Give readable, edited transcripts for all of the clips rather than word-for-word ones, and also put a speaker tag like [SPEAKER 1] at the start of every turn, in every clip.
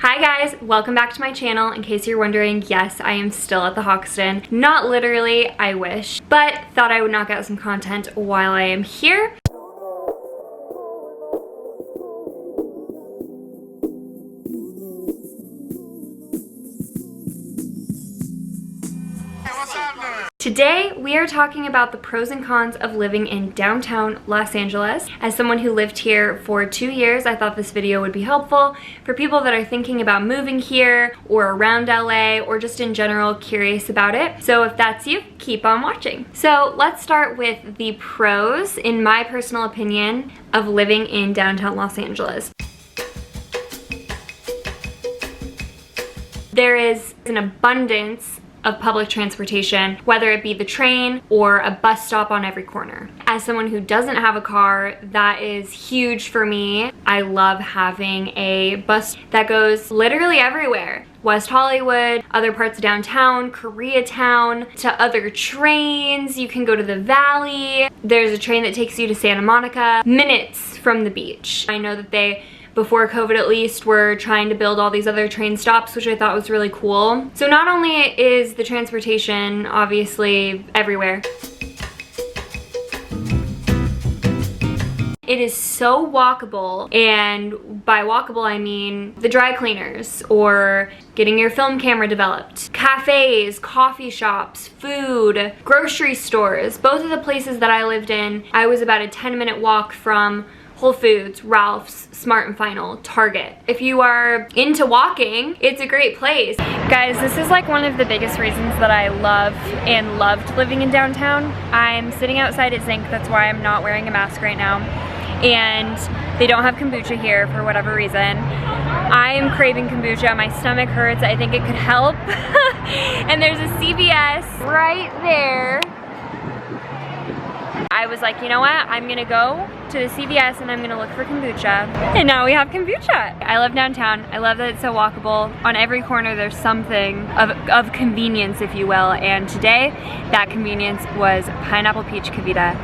[SPEAKER 1] Hi guys, welcome back to my channel. In case you're wondering, yes, I am still at the Hoxton. Not literally, I wish, but thought I would knock out some content while I am here. Today, we are talking about the pros and cons of living in downtown Los Angeles. As someone who lived here for 2 years, I thought this video would be helpful for people that are thinking about moving here or around LA or just in general curious about it. So if that's you, keep on watching. So let's start with the pros, in my personal opinion, of living in downtown Los Angeles. There is an abundance of public transportation, whether it be the train or a bus stop on every corner. As someone who doesn't have a car, that is huge for me. I love having a bus that goes literally everywhere. West Hollywood, other parts of downtown, Koreatown, to other trains. You can go to the Valley. There's a train that takes you to Santa Monica, minutes from the beach. I know that they, before COVID at least, we're trying to build all these other train stops, which I thought was really cool. So not only is the transportation obviously everywhere, it is so walkable, and by walkable I mean the dry cleaners or getting your film camera developed, cafes, coffee shops, food, grocery stores. Both of the places that I lived in, I was about a 10-minute walk from Whole Foods, Ralph's, Smart & Final, Target. If you are into walking, it's a great place. Guys, this is like one of the biggest reasons that I love and loved living in downtown. I'm sitting outside at Zinc, that's why I'm not wearing a mask right now. And they don't have kombucha here for whatever reason. I'm craving kombucha, my stomach hurts, I think it could help. And there's a CVS right there. I was like, you know what? I'm gonna go to the CVS and I'm gonna look for kombucha. And now we have kombucha. I love downtown. I love that it's so walkable. On every corner there's something of convenience, if you will. And today, that convenience was pineapple peach Kavita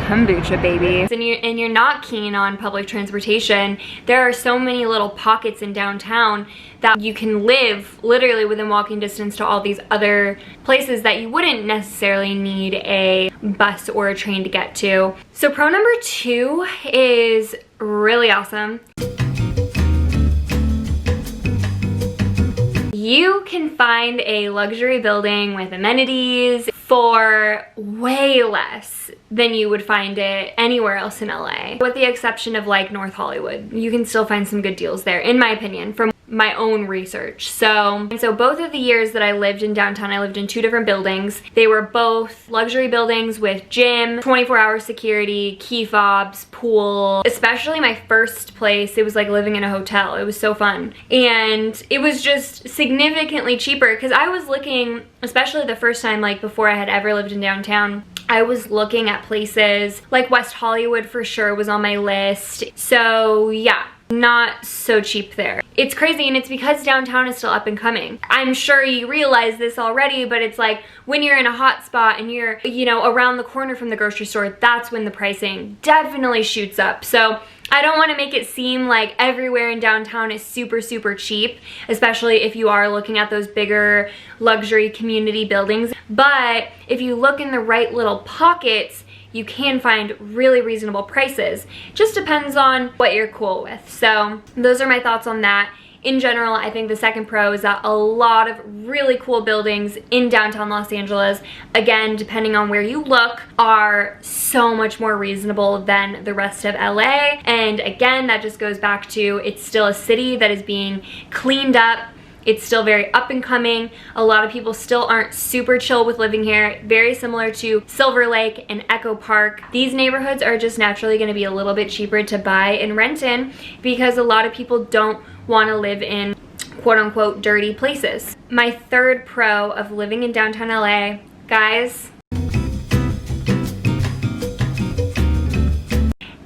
[SPEAKER 1] kombucha, baby. And you're not keen on public transportation, there are so many little pockets in downtown that you can live literally within walking distance to all these other places that you wouldn't necessarily need a bus or a train to get to. So pro number 2 is really awesome. You can find a luxury building with amenities for way less than you would find it anywhere else in LA. With the exception of like North Hollywood. You can still find some good deals there, in my opinion, from my own research. So both of the years that I lived in downtown, I lived in 2 different buildings. They were both luxury buildings with gym, 24-hour security, key fobs, pool. Especially my first place, it was like living in a hotel. It was so fun. And it was just significantly cheaper because I was looking, especially the first time, like before I had ever lived in downtown, I was looking at places like West Hollywood for sure was on my list. So yeah, not so cheap there. It's crazy, and it's because downtown is still up and coming. I'm sure you realize this already, but it's like when you're in a hot spot and you're, you know, around the corner from the grocery store, that's when the pricing definitely shoots up. So I don't want to make it seem like everywhere in downtown is super, super cheap, especially if you are looking at those bigger luxury community buildings. But if you look in the right little pockets, you can find really reasonable prices. Just depends on what you're cool with. So those are my thoughts on that. In general, I think the second pro is that a lot of really cool buildings in downtown Los Angeles, again, depending on where you look, are so much more reasonable than the rest of LA. And again, that just goes back to it's still a city that is being cleaned up. It's still very up and coming. A lot of people still aren't super chill with living here. Very similar to Silver Lake and Echo Park. These neighborhoods are just naturally gonna be a little bit cheaper to buy and rent in because a lot of people don't wanna live in quote unquote dirty places. My third pro of living in downtown LA, guys,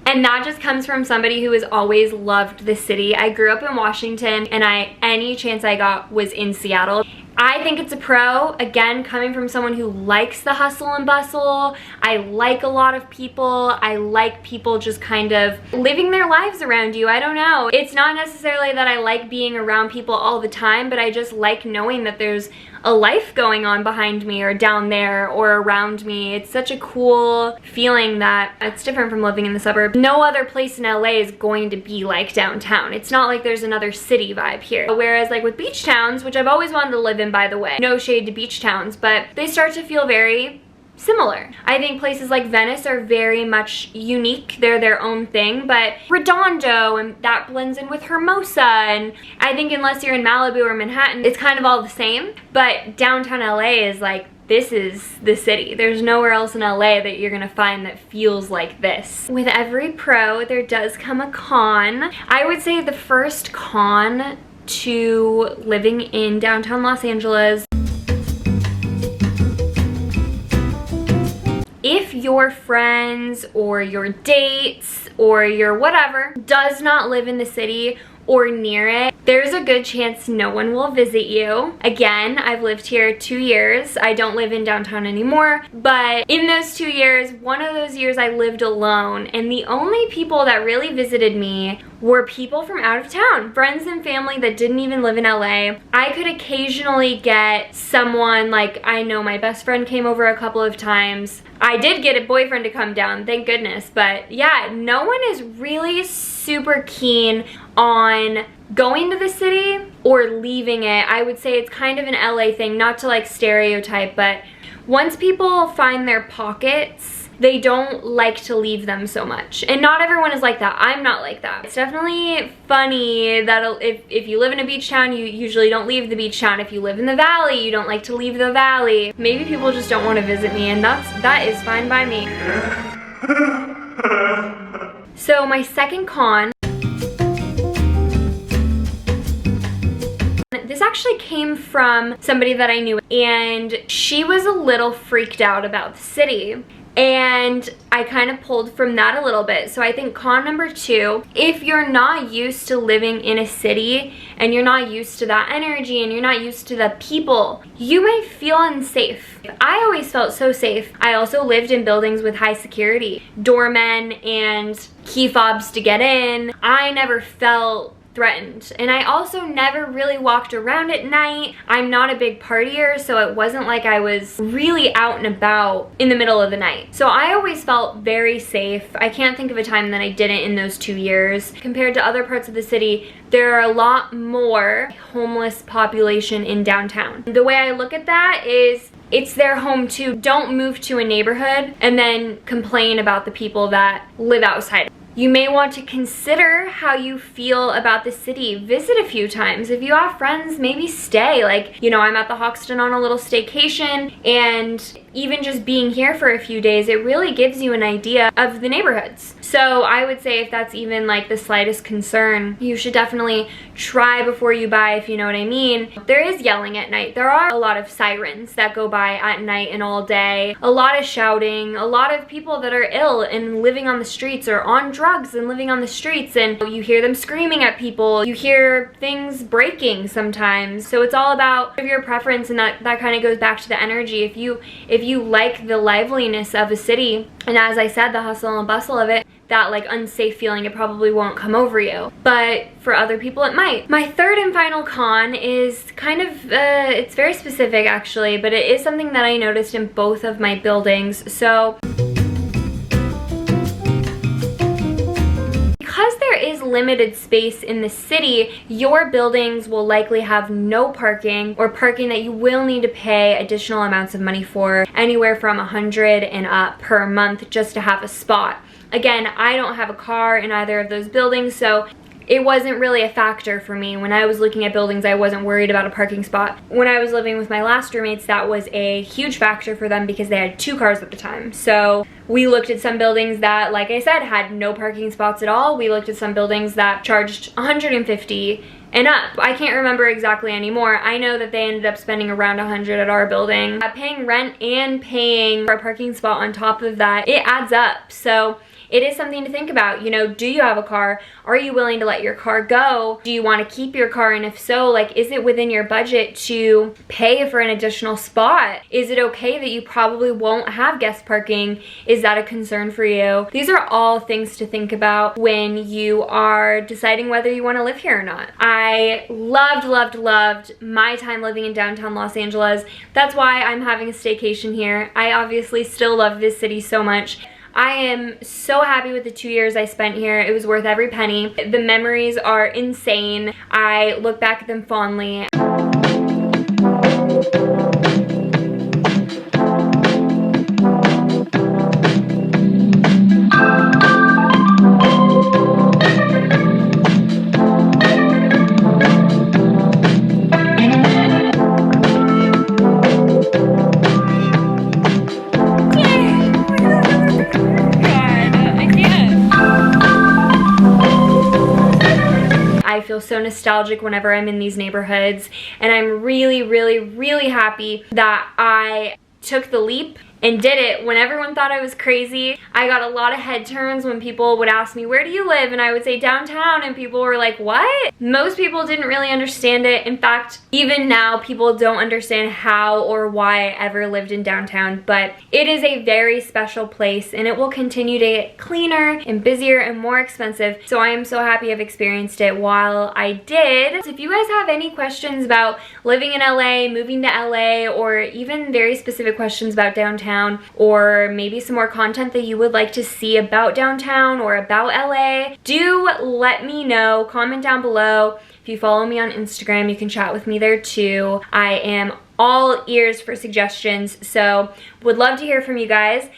[SPEAKER 1] and that just comes from somebody who has always loved the city. I grew up in Washington, and any chance I got was in Seattle. I think it's a pro. Again, coming from someone who likes the hustle and bustle, I like a lot of people. I like people just kind of living their lives around you. I don't know. It's not necessarily that I like being around people all the time, but I just like knowing that there's a life going on behind me or down there or around me. It's such a cool feeling that it's different from living in the suburbs. No other place in LA is going to be like downtown. It's not like there's another city vibe here. Whereas like with beach towns, which I've always wanted to live in, by the way, no shade to beach towns, but they start to feel very similar. I think places like Venice are very much unique. They're their own thing, but Redondo, and that blends in with Hermosa, and I think unless you're in Malibu or Manhattan, it's kind of all the same. But downtown LA is like, this is the city. There's nowhere else in LA that you're gonna find that feels like this. With every pro, there does come a con. I would say the first con to living in downtown Los Angeles, if your friends or your dates or your whatever does not live in the city or near it, there's a good chance no one will visit you. Again, I've lived here 2 years. I don't live in downtown anymore, but in those 2 years, one of those years I lived alone, and the only people that really visited me were people from out of town, friends and family that didn't even live in LA. I could occasionally get someone, like I know my best friend came over a couple of times. I did get a boyfriend to come down, thank goodness, but yeah, no one is really super keen on going to the city or leaving it. I would say it's kind of an LA thing, not to like stereotype, but once people find their pockets, they don't like to leave them so much. And not everyone is like that. I'm not like that. It's definitely funny that if you live in a beach town, you usually don't leave the beach town. If you live in the valley, you don't like to leave the valley. Maybe people just don't want to visit me, and that is fine by me. So my second con, this actually came from somebody that I knew, and she was a little freaked out about the city. And I kind of pulled from that a little bit. So I think con number 2, if you're not used to living in a city and you're not used to that energy and you're not used to the people, you may feel unsafe. I always felt so safe. I also lived in buildings with high security, doormen and key fobs to get in. I never felt threatened. And I also never really walked around at night. I'm not a big partier, so it wasn't like I was really out and about in the middle of the night. So I always felt very safe. I can't think of a time that I didn't in those 2 years. Compared to other parts of the city, there are a lot more homeless population in downtown. The way I look at that is it's their home too. Don't move to a neighborhood and then complain about the people that live outside. You may want to consider how you feel about the city. Visit a few times. If you have friends, maybe stay. Like, you know, I'm at the Hoxton on a little staycation, and even just being here for a few days, it really gives you an idea of the neighborhoods. So I would say if that's even like the slightest concern, you should definitely try before you buy, if you know what I mean. There is yelling at night. There are a lot of sirens that go by at night and all day. A lot of shouting, a lot of people that are ill and living on the streets or on drugs and living on the streets, and you hear them screaming at people. You hear things breaking sometimes. So it's all about your preference, and that kind of goes back to the energy. If you like the liveliness of a city, and as I said, the hustle and bustle of it, that like unsafe feeling, it probably won't come over you. But for other people, it might. My third and final con is kind of, it's very specific actually, but it is something that I noticed in both of my buildings. So, because there is limited space in the city, your buildings will likely have no parking, or parking that you will need to pay additional amounts of money for, anywhere from $100 and up per month just to have a spot. Again, I don't have a car in either of those buildings, so it wasn't really a factor for me. When I was looking at buildings, I wasn't worried about a parking spot. When I was living with my last roommates, that was a huge factor for them because they had 2 cars at the time. So we looked at some buildings that, like I said, had no parking spots at all. We looked at some buildings that charged $150 and up. I can't remember exactly anymore. I know that they ended up spending around $100 at our building. Paying rent and paying for a parking spot on top of that, it adds up. So it is something to think about. You know, do you have a car? Are you willing to let your car go? Do you want to keep your car? And if so, like, is it within your budget to pay for an additional spot? Is it okay that you probably won't have guest parking? Is that a concern for you? These are all things to think about when you are deciding whether you want to live here or not. I loved my time living in downtown Los Angeles. That's why I'm having a staycation here. I obviously still love this city so much. I am so happy with the 2 years I spent here. It was worth every penny. The memories are insane. I look back at them fondly. I feel so nostalgic whenever I'm in these neighborhoods, and I'm really happy that I took the leap and did it when everyone thought I was crazy. I got a lot of head turns when people would ask me, where do you live? And I would say downtown, and people were like, what? Most people didn't really understand it. In fact, even now, people don't understand how or why I ever lived in downtown, but it is a very special place, and it will continue to get cleaner and busier and more expensive. So I am so happy I've experienced it while I did. So if you guys have any questions about living in LA, moving to LA, or even very specific questions about downtown, or maybe some more content that you would like to see about downtown or about LA, do let me know. Comment down below. If you follow me on Instagram, you can chat with me there too. I am all ears for suggestions, so would love to hear from you guys.